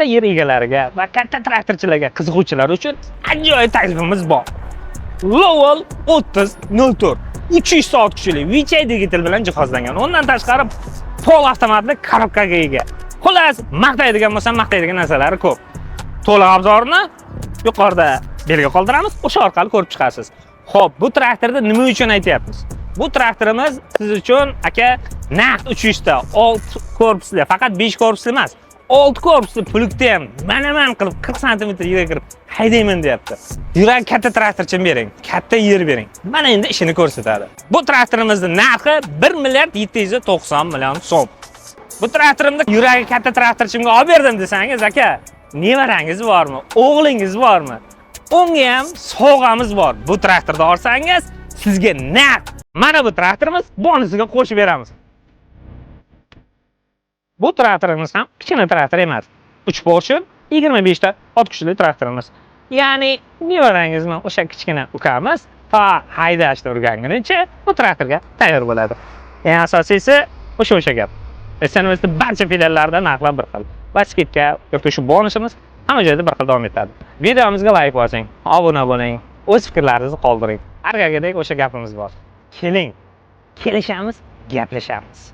katta yer egalariga va katta traktorchilarga qiziquvchilar uchun ajoyib taklifimiz bor. Lowell 3004 300 soat kuchli VCI digital bilan jihozlangan. Undan tashqari pol avtomatli korobkaga ega. Xullas, maqtaydigan bo'lsam, maqtaydigan narsalari ko'p. To'liq obzorni yuqorida belgi qoldiramiz, o'sha orqali ko'rib chiqasiz. Xo'p, bu traktorni nima uchun aytyapmiz? Bu traktorimiz siz uchun aka naqd 300 ta 6 korpusli, faqat 5 korpusli emas. 6 korpusli pulkda ham mana qilib 40 sm yerga kirib haydayman deyapti. Yurak katta traktorchim bering, katta yer bering. Mana endi ishini ko'rsatadi. Bu traktorimizning narxi 1 milliard 790 million so'm. Bu traktorimni yuragi katta traktorchimga olib berdim desangiz, aka, nevarangiz bormi? O'g'lingiz bormi? Unga ham sovg'amiz bor. Bu traktorni olsangiz, sizga naqd mana bu traktorimiz bonusiga qo'shib beramiz. Bu traktorimiz ham kichkina traktor emas. 3 portion 25 ta ot kuchli traktorimiz. Ya'ni nevarangizmi o'sha kichkina ukamiz fa haydashni o'rgangunicha bu traktorga tayyor bo'ladi. Eng asosiysi o'sha gap. SNV'ning barcha filiallarida narxlar bir xil. Va skidka yoki shu bonusimiz hamma joyda bir xil davom etadi. Videomizga like bosing, obuna bo'ling, o'z fikrlaringizni qoldiring. Har galgidek o'sha gapimiz bor. Keling, kelishamiz, gaplashamiz.